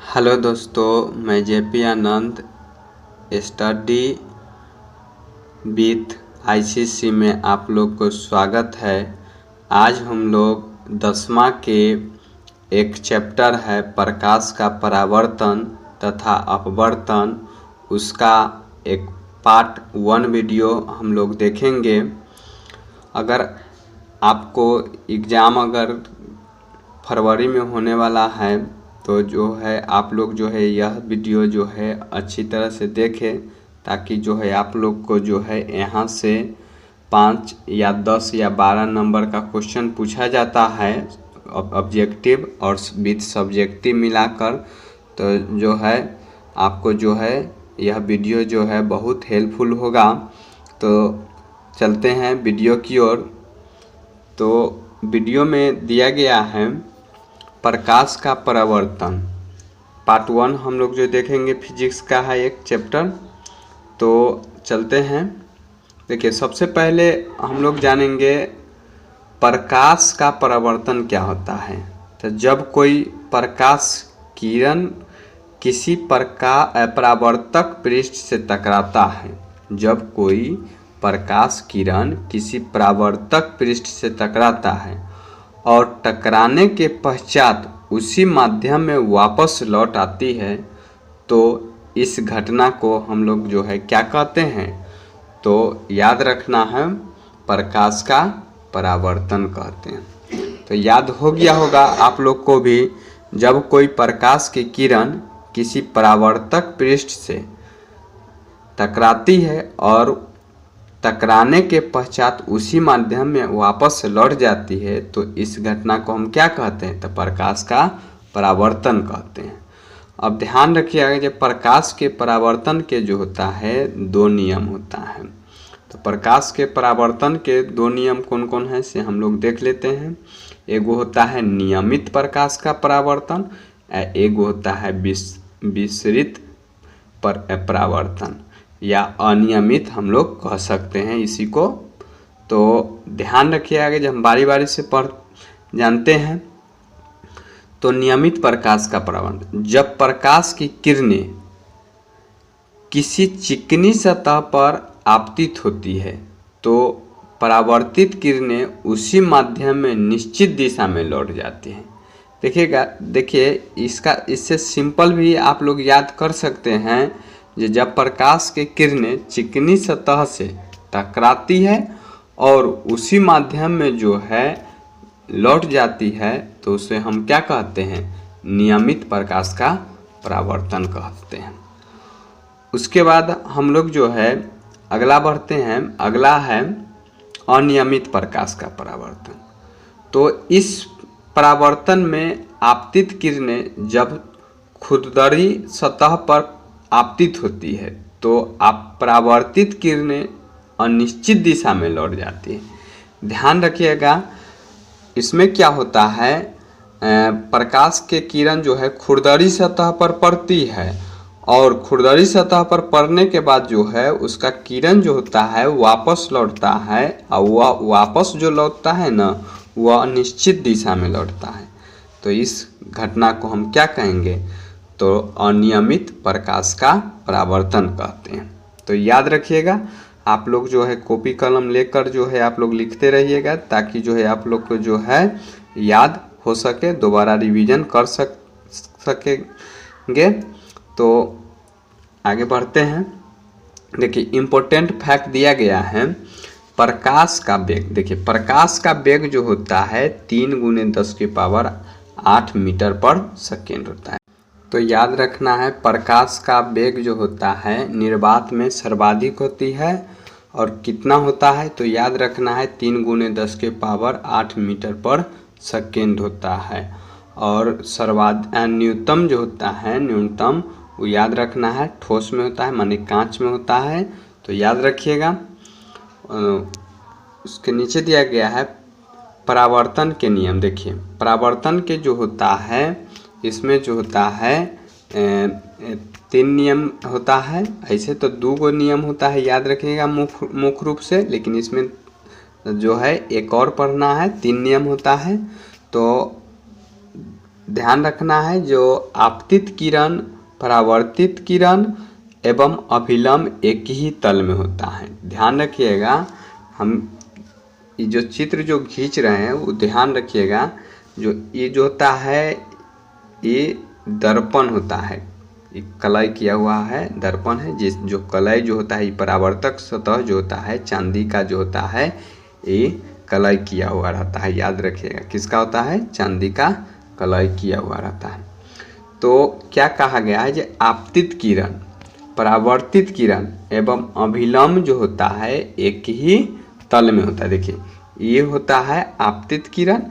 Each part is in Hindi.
हेलो दोस्तों, मैं JP Anand study with ICC में आप लोग को स्वागत है। आज हम लोग 10वां के एक चैप्टर है प्रकाश का परावर्तन तथा अपवर्तन, उसका एक पार्ट 1 वीडियो हम लोग देखेंगे। अगर आपको एग्ज़ाम अगर फरवरी में होने वाला है तो जो है आप लोग जो है यह वीडियो जो है अच्छी तरह से देखें, ताकि जो है आप लोग को जो है यहाँ से 5 या 10 या 12 नंबर का क्वेश्चन पूछा जाता है ऑब्जेक्टिव और विथ सब्जेक्टिव मिलाकर। तो जो है आपको जो है यह वीडियो जो है बहुत हेल्पफुल होगा। तो चलते हैं वीडियो की ओर। तो वीडियो में दिया गया है प्रकाश का परावर्तन। पार्ट 1 हम लोग जो देखेंगे फिजिक्स का है एक चैप्टर। तो चलते हैं। देखिए, सबसे पहले हम लोग जानेंगे प्रकाश का परावर्तन क्या होता है। तो जब कोई प्रकाश किरण किसी परावर्तक पृष्ठ से टकराता है, जब कोई प्रकाश किरण किसी परावर्तक पृष्ठ से टकराता है और टकराने के पश्चात उसी माध्यम में वापस लौट आती है, तो इस घटना को हम लोग जो है क्या कहते हैं। तो याद रखना है, प्रकाश का परावर्तन कहते हैं। तो याद हो गया होगा आप लोग को भी, जब कोई प्रकाश की किरण किसी परावर्तक पृष्ठ से टकराती है और टकराने के पश्चात उसी माध्यम में वापस लौट जाती है, तो इस घटना को हम क्या कहते हैं। तो प्रकाश का परावर्तन कहते हैं। अब ध्यान रखिएगा, जब प्रकाश के परावर्तन के जो होता है 2 नियम होता है। तो प्रकाश के परावर्तन के 2 नियम कौन कौन है से हम लोग देख लेते हैं। एगो होता है नियमित प्रकाश का परावर्तन, एगो होता है विसरित परावर्तन या अनियमित हम लोग कह सकते हैं इसी को। तो ध्यान रखिए, आगे जब हम बारी बारी से पढ़ जानते हैं। तो नियमित प्रकाश का परावर्तन, जब प्रकाश की किरणें किसी चिकनी सतह पर आपतित होती है, तो परावर्तित किरणें उसी माध्यम में निश्चित दिशा में लौट जाती हैं। देखिए इससे सिंपल भी आप लोग याद कर सकते हैं। जब प्रकाश की किरणें चिकनी सतह से टकराती है और उसी माध्यम में जो है लौट जाती है, तो उसे हम क्या कहते हैं, नियमित प्रकाश का परावर्तन कहते हैं। उसके बाद हम लोग जो है अगला बढ़ते हैं। अगला है अनियमित प्रकाश का परावर्तन। तो इस परावर्तन में आपतित किरणें जब खुरदरी सतह पर आपतित होती है, तो परावर्तित किरणें अनिश्चित दिशा में लौट जाती है। ध्यान रखिएगा, इसमें क्या होता है, प्रकाश के किरण जो है खुरदरी सतह पर पड़ती है और खुरदरी सतह पर पड़ने के बाद जो है उसका किरण जो होता है वापस लौटता है, और वह वापस जो लौटता है ना, वह अनिश्चित दिशा में लौटता है। तो इस घटना को हम क्या कहेंगे, तो अनियमित प्रकाश का परावर्तन कहते हैं। तो याद रखिएगा, आप लोग जो है कॉपी कलम लेकर जो है आप लोग लिखते रहिएगा, ताकि जो है आप लोग को जो है याद हो सके, दोबारा रिवीजन कर सकेंगे। तो आगे बढ़ते हैं। देखिए, इम्पोर्टेंट फैक्ट दिया गया है प्रकाश का वेग। देखिए, प्रकाश का वेग जो होता है 3 × 10⁸ मीटर पर सेकेंड होता है। तो याद रखना है, प्रकाश का वेग जो होता है निर्वात में सर्वाधिक होती है और कितना होता है, तो याद रखना है 3 × 10⁸ मीटर पर सेकेंड होता है। और न्यूनतम जो होता है, न्यूनतम वो याद रखना है ठोस में होता है, माने कांच में होता है। तो याद रखिएगा। उसके नीचे दिया गया है परावर्तन के नियम। देखिए, परावर्तन के जो होता है, इसमें जो होता है 3 नियम होता है। ऐसे तो 2 नियम होता है, याद रखिएगा मुख्य रूप से, लेकिन इसमें जो है एक और पढ़ना है, 3 नियम होता है। तो ध्यान रखना है जो आपतित किरण, परावर्तित किरण एवं अभिलंब एक ही तल में होता है। ध्यान रखिएगा, हम ये जो चित्र जो खींच रहे हैं वो ध्यान रखिएगा, जो ये जो होता है ये दर्पण होता है, ये कलई किया हुआ है दर्पण है। जिस जो कलई जो होता है, ये परावर्तक सतह जो होता है चांदी का जो होता है, ये कलई किया हुआ रहता है। याद रखिएगा किसका होता है, चांदी का कलई किया हुआ रहता है। तो क्या कहा गया है, जो आपतित किरण, परावर्तित किरण एवं अभिलंब जो होता है एक ही तल में होता है। देखिए ये होता है आपतित किरण,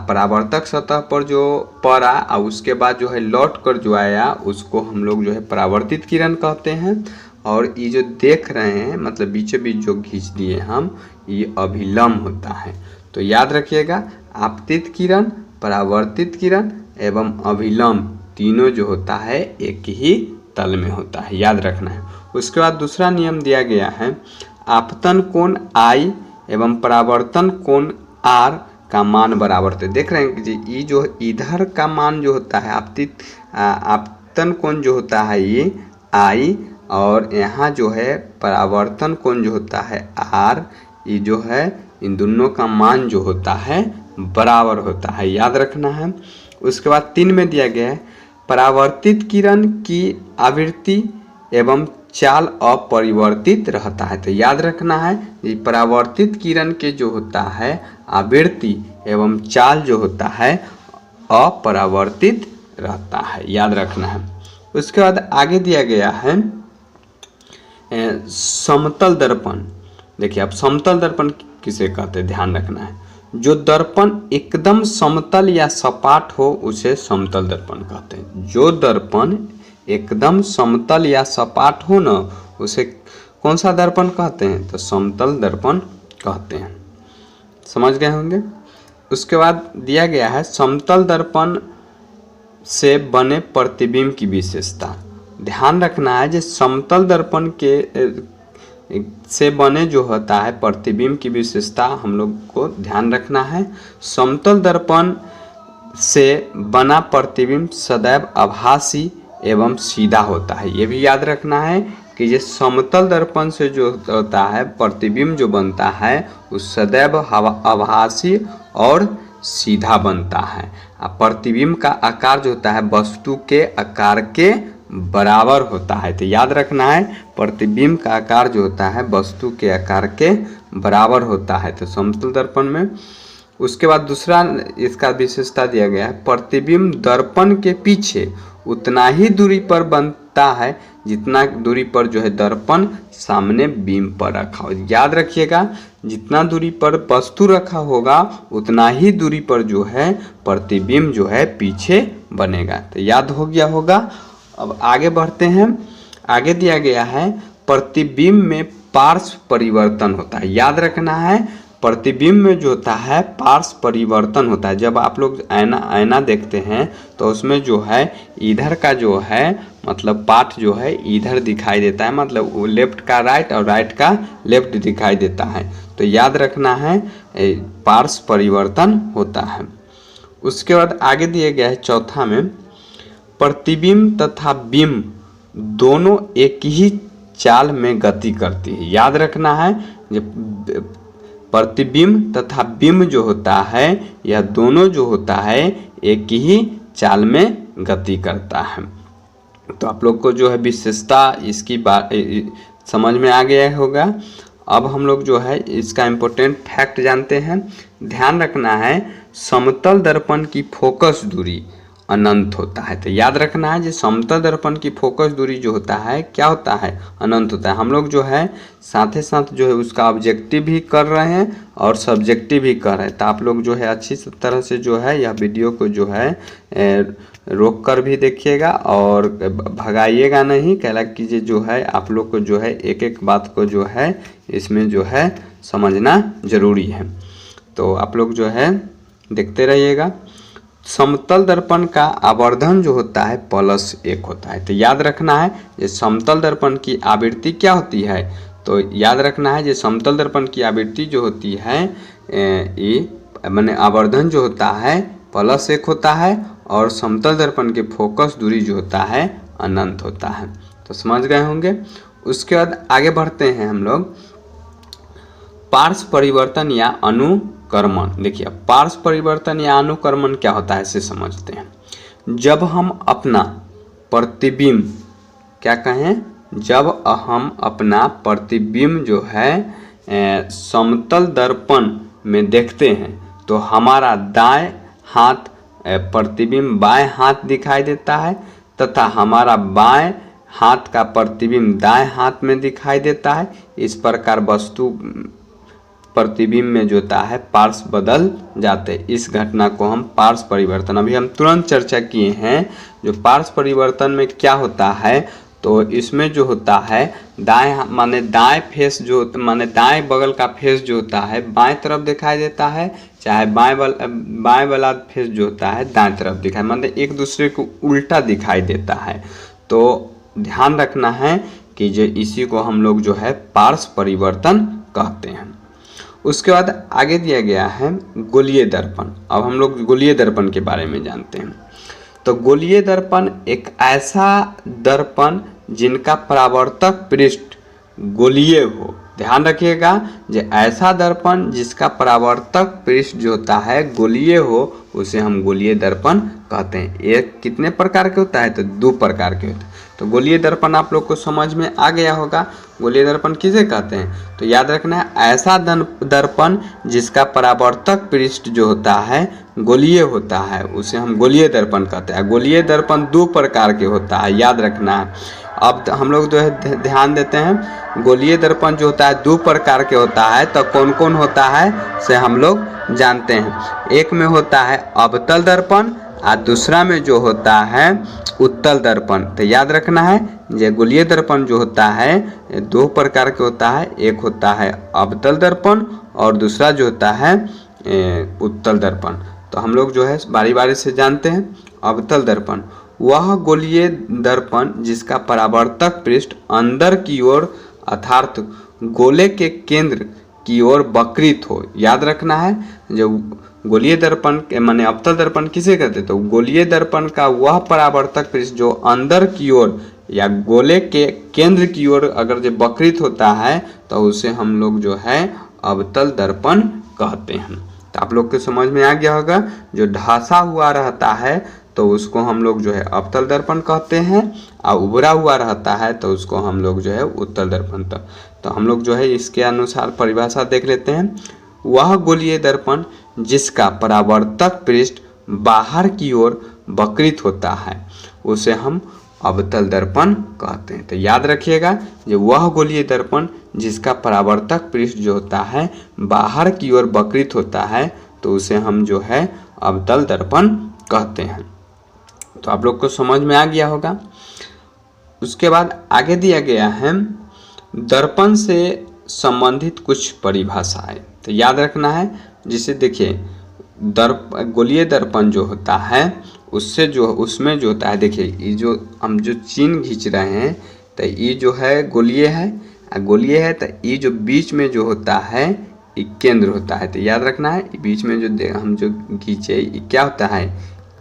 परावर्तक सतह पर जो पड़ा और उसके बाद जो है लौट कर जो आया उसको हम लोग जो है परावर्तित किरण कहते हैं। और ये जो देख रहे हैं मतलब बीचों बीच जो खींच दिए हम, ये अभिलंब होता है। तो याद रखिएगा आपतित किरण, परावर्तित किरण एवं अभिलंब तीनों जो होता है एक ही तल में होता है, याद रखना है। उसके बाद दूसरा नियम दिया गया है, आपतन कोण I एवं परावर्तन कोण R का मान बराबर थे। देख रहे हैं कि ये जो इधर का मान जो होता है आपतन कोण जो होता है ये I, और यहाँ जो है परावर्तन कोण जो होता है R, ये जो है इन दोनों का मान जो होता है बराबर होता है, याद रखना है। उसके बाद 3 में दिया गया है, परावर्तित किरण की आवृत्ति एवं चाल अपरिवर्तित रहता है। तो याद रखना है ये परावर्तित किरण के जो होता है आवृत्ति एवं चाल जो होता है अपरिवर्तित रहता है, याद रखना है। उसके बाद आगे दिया गया है समतल दर्पण। देखिए अब समतल दर्पण किसे कहते हैं, ध्यान रखना है। जो दर्पण एकदम समतल या सपाट हो उसे समतल दर्पण कहते हैं। जो दर्पण एकदम समतल या सपाट हो न, उसे कौन सा दर्पण कहते हैं, तो समतल दर्पण कहते हैं। समझ गए होंगे। उसके बाद दिया गया है समतल दर्पण से बने प्रतिबिंब की विशेषता। ध्यान रखना है जो समतल दर्पण के से बने जो होता है प्रतिबिंब की विशेषता हम लोग को ध्यान रखना है। समतल दर्पण से बना प्रतिबिंब सदैव आभासी एवं सीधा होता है। ये भी याद रखना है कि ये समतल दर्पण से जो होता है प्रतिबिंब जो बनता है वो सदैव आभासी और सीधा बनता है। प्रतिबिंब का आकार जो होता है वस्तु के आकार के बराबर होता है। तो याद रखना है प्रतिबिंब का आकार जो होता है वस्तु के आकार के बराबर होता है, तो समतल दर्पण में। उसके बाद दूसरा इसका विशेषता दिया गया है, प्रतिबिंब दर्पण के पीछे उतना ही दूरी पर बनता है जितना दूरी पर जो है दर्पण सामने बिंब पर रखा हो। याद रखिएगा जितना दूरी पर वस्तु रखा होगा उतना ही दूरी पर जो है प्रतिबिंब जो है पीछे बनेगा। तो याद हो गया होगा। अब आगे बढ़ते हैं। आगे दिया गया है प्रतिबिंब में पार्श्व परिवर्तन होता है। याद रखना है प्रतिबिंब में जो होता है पार्श्व परिवर्तन होता है। जब आप लोग आईना देखते हैं तो उसमें जो है इधर का जो है मतलब पार्ट जो है इधर दिखाई देता है, मतलब वो लेफ्ट का राइट और राइट का लेफ्ट दिखाई देता है। तो याद रखना है पार्श्व परिवर्तन होता है। उसके बाद आगे दिए गया है चौथा में, प्रतिबिंब तथा बिंब दोनों एक ही चाल में गति करती है। याद रखना है जब प्रतिबिंब तथा बिंब जो होता है यह दोनों जो होता है एक ही चाल में गति करता है। तो आप लोग को जो है विशेषता इसकी बात समझ में आ गया होगा। अब हम लोग जो है इसका इम्पोर्टेंट फैक्ट जानते हैं। ध्यान रखना है समतल दर्पण की फोकस दूरी अनंत होता है। तो याद रखना है जो समतल दर्पण की फोकस दूरी जो होता है क्या होता है, अनंत होता है। हम लोग जो है साथ ही साथ जो है उसका ऑब्जेक्टिव भी कर रहे हैं और सब्जेक्टिव भी कर रहे हैं। तो आप लोग जो है अच्छी तरह से जो है यह वीडियो को जो है रोक कर भी देखिएगा और भगाइएगा नहीं। कहला कीजिए जो है आप लोग को जो है एक एक बात को जो है इसमें जो है समझना जरूरी है। तो आप लोग जो है देखते रहिएगा। समतल दर्पण का आवर्धन जो होता है +1 होता है। तो याद रखना है ये समतल दर्पण की आवृत्ति क्या होती है, तो याद रखना है ये समतल दर्पण की आवृत्ति जो होती है ये माने आवर्धन जो होता है +1 होता है और समतल दर्पण के फोकस दूरी जो होता है अनंत होता है। तो समझ गए होंगे। उसके बाद आगे बढ़ते हैं हम लोग पार्श्व परिवर्तन या अनुकर्मण। देखिए पार्श्व परिवर्तन या अनुकर्मण क्या होता है इसे समझते हैं। जब हम अपना प्रतिबिंब क्या कहें, जब हम अपना प्रतिबिंब जो है समतल दर्पण में देखते हैं तो हमारा दाएं हाथ प्रतिबिंब बाएं हाथ दिखाई देता है तथा हमारा बाएं हाथ का प्रतिबिंब दाएं हाथ में दिखाई देता है। इस प्रकार वस्तु प्रतिबिंब में जो होता है पार्श्व बदल जाते हैं। इस घटना को हम पार्श्व परिवर्तन, अभी हम तुरंत चर्चा किए हैं। जो पार्श्व परिवर्तन में क्या होता है, तो इसमें जो होता है दाएं माने दाएं फेस जो माने दाएं बगल का फेस जो होता है बाएं तरफ दिखाई देता है, चाहे बाएं वाला फेस जो होता है दाएं तरफ दिखाई, माने एक दूसरे को उल्टा दिखाई देता है। तो ध्यान रखना है कि जो इसी को हम लोग जो है पार्श्व परिवर्तन कहते हैं। उसके बाद आगे दिया गया है गोलीय दर्पण। अब हम लोग गोलीय दर्पण के बारे में जानते हैं। तो गोलीय दर्पण एक ऐसा दर्पण जिनका परावर्तक पृष्ठ गोलीय हो। ध्यान रखिएगा, जो ऐसा दर्पण जिसका परावर्तक पृष्ठ जो होता है गोलीय हो उसे हम गोलीय दर्पण कहते हैं। ये कितने प्रकार के होता है, तो 2 प्रकार के होते हैं। तो गोलीय दर्पण आप लोग को समझ में आ गया होगा। गोलीय दर्पण किसे कहते हैं, तो याद रखना है ऐसा दर्पण जिसका परावर्तक पृष्ठ जो होता है गोलीय होता है उसे हम गोलीय दर्पण कहते हैं। गोलीय दर्पण 2 प्रकार के होता है, याद रखना है। अब हम लोग जो है ध्यान देते हैं, गोलीय दर्पण जो होता है 2 प्रकार के होता है। तो कौन कौन होता है से हम लोग जानते हैं। एक में होता है अवतल दर्पण और दूसरा में जो होता है उत्तल दर्पण। तो याद रखना है ये गोलीय दर्पण जो होता है 2 प्रकार के होता है। एक होता है अवतल दर्पण और दूसरा जो होता है उत्तल दर्पण। तो हम लोग जो है बारी बारी से जानते हैं। अवतल दर्पण वह गोलीय दर्पण जिसका परावर्तक पृष्ठ अंदर की ओर अर्थात गोले के केंद्र की ओर वक्रित हो। याद रखना है जो गोलीय दर्पण के माने अवतल दर्पण किसे कहते हैं, तो गोलीय दर्पण का वह परावर्तक पृष्ठ जो अंदर की ओर या गोले के केंद्र की ओर अगर जो वक्रित होता है तो उसे हम लोग जो है अवतल दर्पण कहते हैं। तो आप लोग को समझ में आ गया होगा। जो ढासा हुआ रहता है तो उसको हम लोग जो है अवतल दर्पण कहते हैं और उभरा हुआ रहता है तो उसको हम लोग जो है उत्तल दर्पण। तो हम लोग जो है इसके अनुसार परिभाषा देख लेते हैं। वह गोलीय दर्पण जिसका परावर्तक पृष्ठ बाहर की ओर वक्रित होता है उसे हम अवतल दर्पण कहते हैं। तो याद रखिएगा, जो वह गोलीय दर्पण जिसका परावर्तक पृष्ठ जो होता है बाहर की ओर वक्रित होता है तो उसे हम जो है अवतल दर्पण कहते हैं। तो आप लोग को समझ में आ गया होगा। उसके बाद आगे दिया गया है दर्पण से संबंधित कुछ परिभाषाएं। तो याद रखना है, जिसे देखिए गोलीय दर्पण जो होता है उससे जो उसमें जो होता है, देखिए ये जो हम जो चिन्ह खींच रहे हैं तो ये जो है गोलीय है, तो ये जो बीच में जो होता है ये केंद्र होता है। तो याद रखना है बीच में जो हम जो खींचे ये क्या होता है,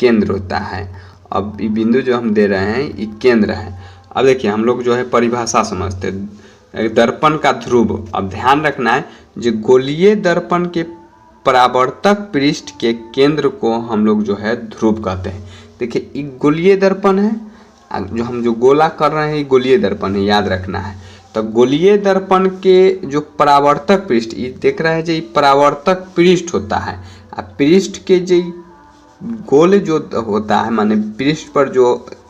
केंद्र होता है। अब ये बिंदु जो हम दे रहे हैं ये केंद्र है। अब देखिए हम लोग जो है परिभाषा समझते हैं दर्पण का ध्रुव। अब ध्यान रखना है जो गोलीय दर्पण के परावर्तक पृष्ठ के केंद्र को हम लोग जो है ध्रुव कहते हैं। देखिए ये गोलीय दर्पण है, जो हम जो गोला कर रहे हैं ये गोलीय दर्पण है, याद रखना है। तो गोलीय दर्पण के जो परावर्तक पृष्ठ ये देख रहे हैं जो परावर्तक पृष्ठ होता है। अब पृष्ठ के जो गोल जो होता है माने पृष्ठ पर जो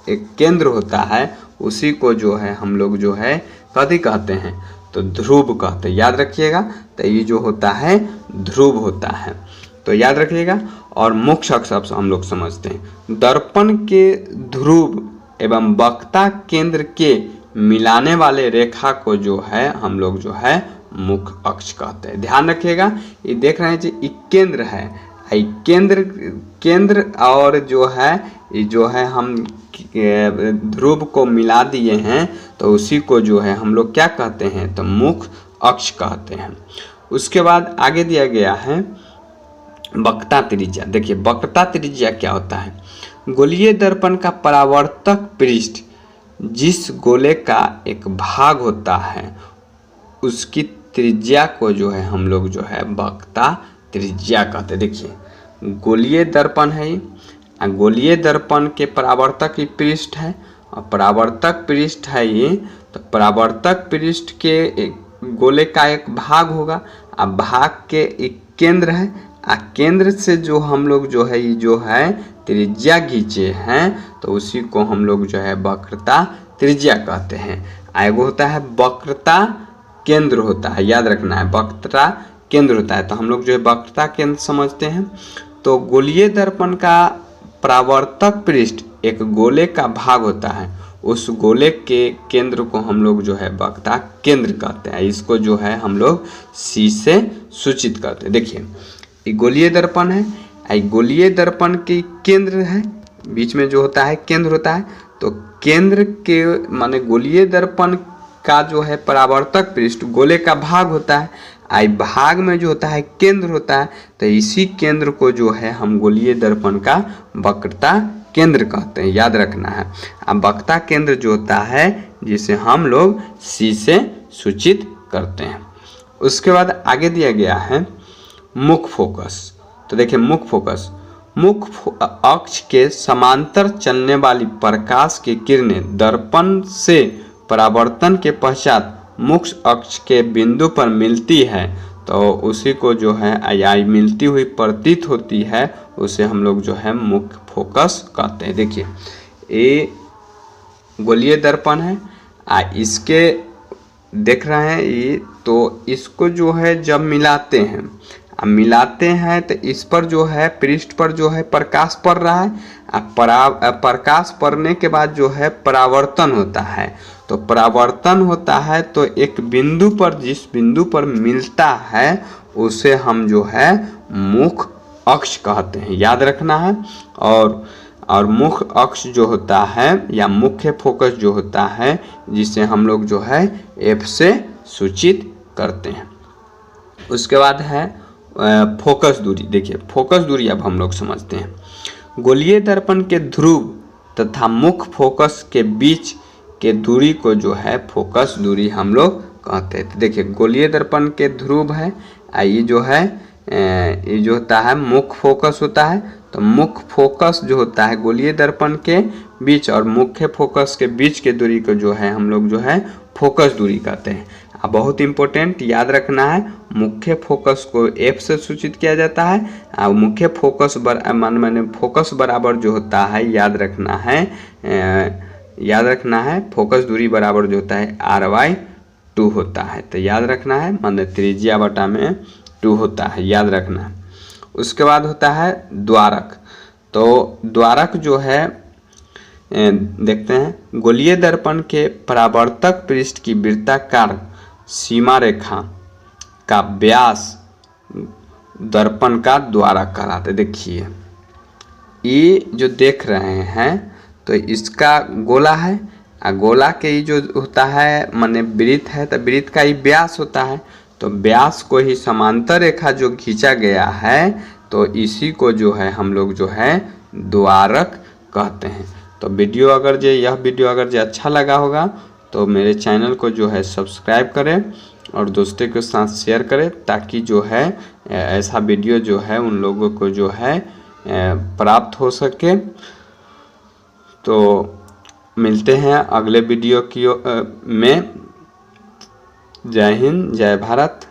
एक केंद्र होता है उसी को जो है हम लोग जो है कथी कहते हैं, तो ध्रुव कहते हैं। याद रखिएगा, तो ये जो होता है ध्रुव होता है। तो याद रखिएगा। और मुख्य अक्ष हम लोग समझते हैं दर्पण के ध्रुव एवं वक्ता केंद्र के मिलाने वाले रेखा को जो है हम लोग जो है मुख्य अक्ष कहते हैं। ध्यान रखिएगा, ये देख रहे हैं जी ये केंद्र है, केंद्र और जो है हम ध्रुव को मिला दिए हैं तो उसी को जो है हम लोग क्या कहते हैं, तो मुख्य अक्ष कहते हैं। उसके बाद आगे दिया गया है वक्ता त्रिज्या। देखिए वक्ता त्रिज्या क्या होता है, गोलीय दर्पण का परावर्तक पृष्ठ जिस गोले का एक भाग होता है उसकी त्रिज्या को जो है हम लोग जो है वक्रता त्रिज्या कहते हैं। देखिए गोलीय दर्पण है ये, गोलीय दर्पण के परावर्तक ही पृष्ठ है और परावर्तक पृष्ठ है ये, तो परावर्तक पृष्ठ के एक गोले का एक भाग होगा, अब भाग के एक केंद्र है, केंद्र से जो हम लोग जो है ये जो है त्रिज्या खींचे हैं तो उसी को हम लोग जो है वक्रता त्रिज्या कहते हैं। एगो होता है वक्रता केंद्र होता है, याद रखना है वक्रता केंद्र होता है, तो हम लोग जो है वक्रता केंद्र समझते हैं। तो गोलीय दर्पण का परावर्तक पृष्ठ एक गोले का भाग होता है, उस गोले के केंद्र को हम लोग जो है वक्रता केंद्र कहते हैं। इसको जो है हम लोग सी से सूचित करते हैं। देखिए ये गोलीय दर्पण है, गोलीय दर्पण के केंद्र है, बीच में जो होता है केंद्र होता है, तो केंद्र के माने गोलीय दर्पण का जो है परावर्तक पृष्ठ गोले का भाग होता है, आई भाग में जो होता है केंद्र होता है, तो इसी केंद्र को जो है हम गोलीय दर्पण का वक्रता केंद्र कहते हैं, याद रखना है। अब वक्रता केंद्र जो होता है जिसे हम लोग सी से सूचित करते हैं। उसके बाद आगे दिया गया है मुख्य फोकस। तो देखिए मुख्य फोकस, मुख्य अक्ष के समांतर चलने वाली प्रकाश की किरणें दर्पण से परावर्तन के पश्चात मुख्य अक्ष के बिंदु पर मिलती है, तो उसी को जो है या मिलती हुई प्रतीत होती है, उसे हम लोग जो है मुख्य फोकस कहते हैं। देखिए ये गोलीय दर्पण है, इसके देख रहे हैं ये, तो इसको जो है जब मिलाते हैं तो इस पर जो है पृष्ठ पर जो है प्रकाश पड़ रहा है, प्रकाश पड़ने के बाद जो है परावर्तन होता है, तो परावर्तन होता है तो एक बिंदु पर जिस बिंदु पर मिलता है उसे हम जो है मुख्य अक्ष कहते हैं, याद रखना है। और मुख्य अक्ष जो होता है या मुख्य फोकस जो होता है जिसे हम लोग जो है एफ से सूचित करते हैं। उसके बाद है फोकस दूरी। देखिए फोकस दूरी अब हम लोग समझते हैं। गोलीय दर्पण के ध्रुव तथा मुख्य फोकस के बीच के दूरी को जो है फोकस दूरी हम लोग कहते हैं। तो देखिए गोलीय दर्पण के ध्रुव है, ये जो है ये जो होता है मुख्य फोकस होता है, तो मुख्य फोकस जो होता है गोलीय दर्पण के बीच और मुख्य फोकस के बीच के दूरी को जो है हम लोग जो है फोकस दूरी कहते हैं। अब बहुत इंपॉर्टेंट याद रखना है, मुख्य फोकस को एफ से सूचित किया जाता है, और मुख्य फोकस माने फोकस बराबर जो होता है याद रखना है फोकस दूरी बराबर जो होता है r/2 होता है, तो याद रखना है माने त्रिज्या बटा में 2 होता है, याद रखना है। उसके बाद होता है द्वारक। तो द्वारक जो है देखते हैं, गोलीय दर्पण के परावर्तक पृष्ठ की वृत्ताकार सीमा रेखा का व्यास दर्पण का द्वारक कहलाता है। देखिए ये जो देख रहे हैं तो इसका गोला है, गोला के ही जो होता है माने वृत्त है, तो वृत्त का ही व्यास होता है, तो व्यास को ही समांतर रेखा जो खींचा गया है तो इसी को जो है हम लोग जो है द्वारक कहते हैं। तो यह वीडियो अगर अच्छा लगा होगा तो मेरे चैनल को जो है सब्सक्राइब करें और दोस्तों के साथ शेयर करें, ताकि जो है ऐसा वीडियो जो है उन लोगों को जो है प्राप्त हो सके। तो मिलते हैं अगले वीडियो में। जय हिंद, जय भारत।